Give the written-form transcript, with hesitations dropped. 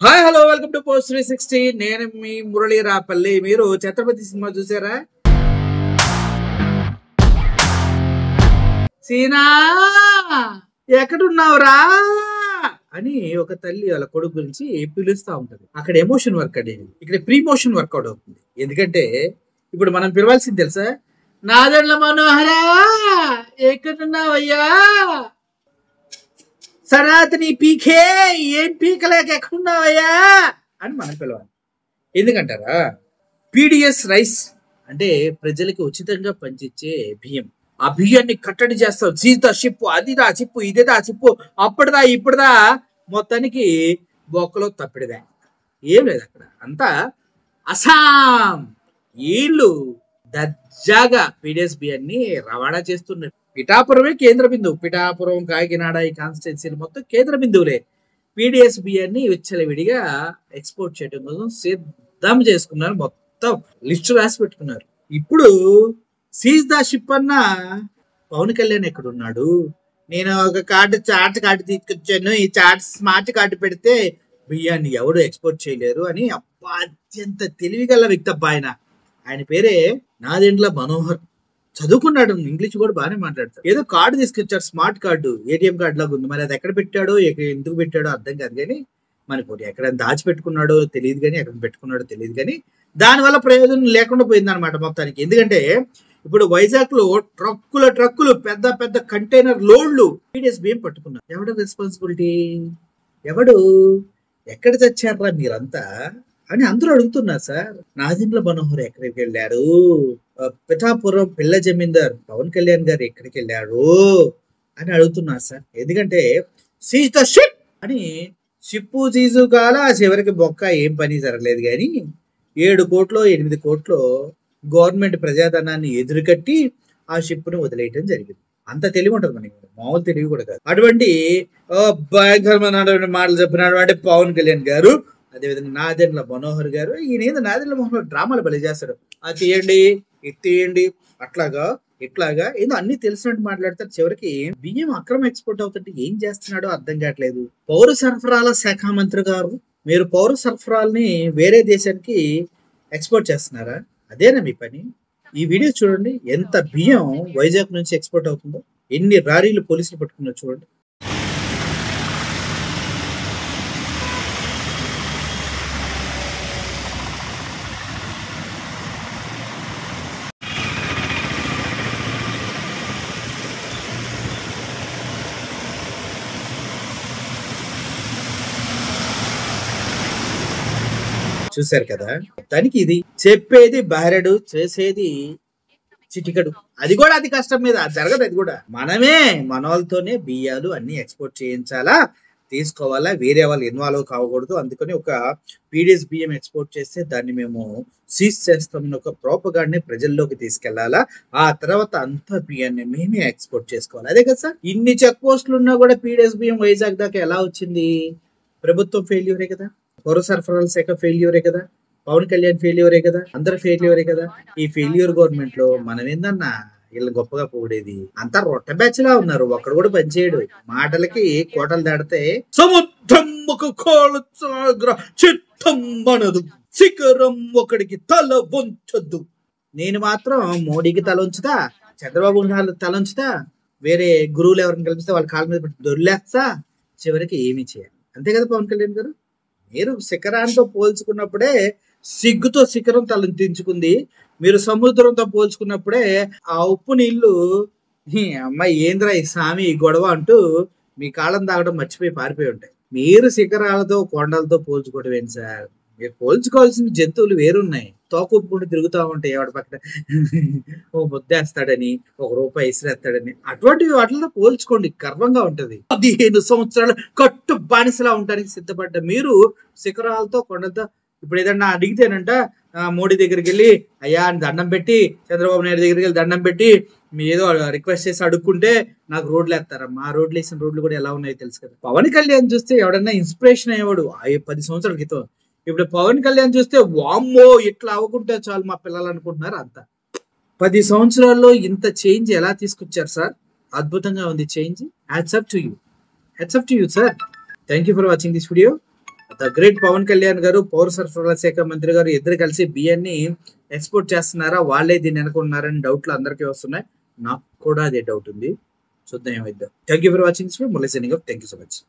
Hi hello welcome to post 360. నేను మీ మురళీ రాపల్లి. మీరు Chhatrapati cinema చూసారా? సీనా ఎక్కడున్నావురా అని ఒక తల్లి వాళ్ళ కొడుకు గురించి పిలుస్తా ఉంటది. అక్కడ ఎమోషన్ వర్క్ అనేది, ఇక్కడ ప్రీ మోషన్ వర్కౌట్ అవుతుంది. ఎందుకంటే ఇప్పుడు మనం పిలవాల్సింది తెలుసా? నాదెండ్ల మనోహరా ఎక్కడున్నావయ్యా, సనాతని పీకే ఏం పీకలేక ఎక్కడున్నావయ్యా అని మనం పిలవాలి. ఎందుకంటారా? పీడిఎస్ రైస్ అంటే ప్రజలకి ఉచితంగా పంచిచ్చే బియ్యం. ఆ బియ్యాన్ని కట్టడి చేస్తాం. సీత షిప్పు, అదిదా చిప్పు, ఇదేదా చిప్పు, అప్పటిదా ఇప్పుడుదా మొత్తానికి బొక్కలో తప్పిడదా ఏం లేదు. అక్కడ అంతా అసాం వీళ్ళు దర్జాగా పీడిఎస్ బియ్యాన్ని రవాణా చేస్తున్నారు. పిఠాపురమే కేంద్ర బిందువు. పిఠాపురం, కాకినాడ ఈ కాన్స్టిట్యున్సీలు మొత్తం కేంద్ర బిందువులే. పీడిఎస్ బియ్యాన్ని విచ్చలవిడిగా ఎక్స్పోర్ట్ చేయడం కోసం సిద్ధం చేసుకున్నారు. మొత్తం లిస్టు రాసి పెట్టుకున్నారు. ఇప్పుడు సీజ్ ద షిప్ అన్న పవన్ కళ్యాణ్ ఎక్కడున్నాడు? నేను ఒక చార్ట్ కార్డు తీసుకొచ్చాను, ఈ చార్ట్ స్మార్ట్ కార్డు పెడితే బియ్యాన్ని ఎవరు ఎక్స్పోర్ట్ చేయలేరు అని అత్యంత తెలివిగల వ్యక్తి అబ్బా ఆయన పేరే నాదెండ్ల మనోహర్. చదువుకున్నాడు, ఇంగ్లీష్ కూడా బాగానే మాట్లాడతాడు. ఏదో కార్డు తీసుకొచ్చాడు, స్మార్ట్ కార్డు, ఏటీఎం కార్డు లాగా ఉంది. మరి అది ఎక్కడ పెట్టాడో ఎందుకు పెట్టాడో అర్థం కాదు. కానీ మనకి ఎక్కడ దాచిపెట్టుకున్నాడో తెలియదు, కానీ ఎక్కడ పెట్టుకున్నాడో తెలియదు. కానీ దానివల్ల ప్రయోజనం లేకుండా పోయింది అనమాట మొత్తానికి. ఎందుకంటే ఇప్పుడు వైజాగ్ లో ట్రక్కులు పెద్ద పెద్ద కంటైనర్ లోడ్లు పీడిఎస్ బియ్యం పట్టుకున్నారు. ఎవడు రెస్పాన్సిబిలిటీ? ఎవడు? ఎక్కడ తెచ్చారా మీరంతా అని అందరూ అడుగుతున్నారు. సార్, నాదెండ్ల మనోహర్ ఎక్కడికి వెళ్ళారు? పిఠాపురం పిల్ల జమీందార్ పవన్ కళ్యాణ్ గారు ఎక్కడికి వెళ్ళారు అని అడుగుతున్నారు సార్. ఎందుకంటే సీజ్ ద షిప్ అని షిప్పు సీజు కాల చివరికి బొక్క ఏం పని జరగలేదు. కానీ 7 కోట్లు 8 కోట్లు గవర్నమెంట్ ప్రజాధనాన్ని ఎదురుకట్టి ఆ షిప్ ను వదిలేయటం జరిగింది. అంత తెలివి ఉంటుంది మనకి, మామూలు తెలివి కూడా కాదు. అటువంటి భయంకరమైన మాటలు చెప్పినటువంటి పవన్ కళ్యాణ్ గారు, అదేవిధంగా నాదెండ్ల మనోహర్ గారు, ఈయన నాదెండ్ల మనోహర్ డ్రామాలు బలి చేస్తాడు. అది తీయండి, ఇది తీయండి, అట్లాగా ఇట్లాగా ఏదో అన్ని తెలిసినట్టు మాట్లాడతారు. చివరికి బియ్యం అక్రమ ఎక్స్పోర్ట్ అవుతుంటే ఏం చేస్తున్నాడో అర్థం కావట్లేదు. పౌర సరఫరాల శాఖ మంత్రి గారు, మీరు పౌర సరఫరాలని వేరే దేశానికి ఎక్స్పోర్ట్ చేస్తున్నారా? అదేనా మీ పని? ఈ వీడియో చూడండి, ఎంత బియ్యం వైజాగ్ నుంచి ఎక్స్పోర్ట్ అవుతుందో, ఎన్ని లారీలు పోలీసులు పట్టుకున్నారు చూడండి. చూశారు కదా? దానికి ఇది చెప్పేది బహరడు, చేసేది చిటికడు. అది కూడా అతి కష్టం మీద జరగదు. అది కూడా మనమే మనోళ్ళతోనే బియ్యాలు అన్ని ఎక్స్పోర్ట్ చేయించాలా, తీసుకోవాలా, వేరే వాళ్ళు ఇన్వాల్వ్ కావకూడదు. అందుకని ఒక పీడిఎస్ బియ్యం ఎక్స్పోర్ట్ చేస్తే దాన్ని మేము సీజ్ చేస్తామని ఒక ప్రోపగాండ్ని ప్రజల్లోకి తీసుకెళ్లాలా. ఆ తర్వాత అంత బియ్యాన్ని మేమే ఎక్స్పోర్ట్ చేసుకోవాలి. అదే కదా సార్? ఇన్ని చెక్ పోస్టులు ఉన్నా కూడా పీడిఎస్ బియ్యం వైజాగ్ దాకా ఎలా వచ్చింది? ప్రభుత్వం ఫెయిల్యూరే కదా, పౌర సరఫరాల శాఖ ఫెయిల్యూరే కదా, పవన్ కళ్యాణ్ ఫెయిల్యూరే కదా, అందరు ఫెయిల్యూరే కదా. ఈ ఫెయిల్యూర్ గవర్నమెంట్ లో మనం ఏందన్నా వీళ్ళు గొప్పగా పోడేది? అంతా రొట్ట బ్యాచ్ లా ఉన్నారు. ఒక్కడు కూడా పనిచేయడు. మాటలకి కోటలు దాడితే సముద్రం ఒక చిత్తం మనదు, శిఖరం ఒకడికి తల వంచొద్దు. నేను మాత్రం మోడీకి తల ఉంచుతా, చంద్రబాబు తల ఉంచుతా, వేరే గురువులు ఎవరిని కల్పిస్తే వాళ్ళ కాళ్ళ మీద దొరిలేస్తా, చివరికి ఏమీ చేయాలి. అంతే కదా పవన్ కళ్యాణ్ గారు? మీరు శిఖరాంతో పోల్చుకున్నప్పుడే సిగ్గుతో శిఖరం తలెత్తించుకుంది. మీరు సముద్రంతో పోల్చుకున్నప్పుడే ఆ ఉప్పు నీళ్లు అమ్మాయి ఏంద్రా ఈ స్వామి గొడవ అంటూ మీ కాళ్ళం తాగడం మర్చిపోయి పారిపోయి ఉంటాయి. మీరు శిఖరాలతో కొండలతో పోల్చుకోవడం ఏంటి సార్? మీరు పోల్చుకోవాల్సిన జంతువులు వేరున్నాయి. తోకొప్పుకుంటూ తిరుగుతూ ఉంటాయి. ఎవడి పక్కన ఓ ముద్దేస్తాడని, ₹1 ఇసిరేస్తాడని, అటువంటి వాటిలో పోల్చుకోండి, గర్వంగా ఉంటది. 15 సంవత్సరాలు కట్టు బానిసలా ఉండడానికి సిద్ధపడ్డ మీరు శిఖరాలతో కొండలతో ఇప్పుడు ఏదన్నా అడిగితేనంట మోడీ దగ్గరికి వెళ్ళి అయ్యా అని దండం పెట్టి, చంద్రబాబు నాయుడు దగ్గరికి వెళ్ళి దండం పెట్టి, మీ ఏదో రిక్వెస్ట్ చేసి అడుక్కుంటే నాకు రోడ్లు వేస్తారమ్మా. ఆ రోడ్లు వేసిన రోడ్లు కూడా ఎలా ఉన్నాయో తెలుసు కదా. పవన్ కళ్యాణ్ చూస్తే ఎవడన్నా ఇన్స్పిరేషన్ అయ్యేవాడు 10 సంవత్సరాల క్రితం. ఇప్పుడు పవన్ కళ్యాణ్ చూస్తే వామ్మో ఇట్లా అవ్వకుంటే చాలు మా పిల్లలు అనుకుంటున్నారు అంతా. 10 సంవత్సరాల్లో ఇంత చేంజ్ ఎలా తీసుకొచ్చారు సార్? అద్భుతంగా ఉంది change. Hats up to you sir. Thank you for watching this video. The great Pawan Kalyan గారు, పౌర సరఫరాల శాఖ మంత్రి గారు ఇద్దరు కలిసి బియ్యాన్ని ఎక్స్పోర్ట్ చేస్తున్నారా, వాళ్ళే దీన్ని అనుకున్నారని డౌట్లు అందరికీ వస్తున్నాయి. నాకు కూడా అదే డౌట్ ఉంది. చూద్దాం ఏమైద్దాం. Thank you for watching. Thank you so much.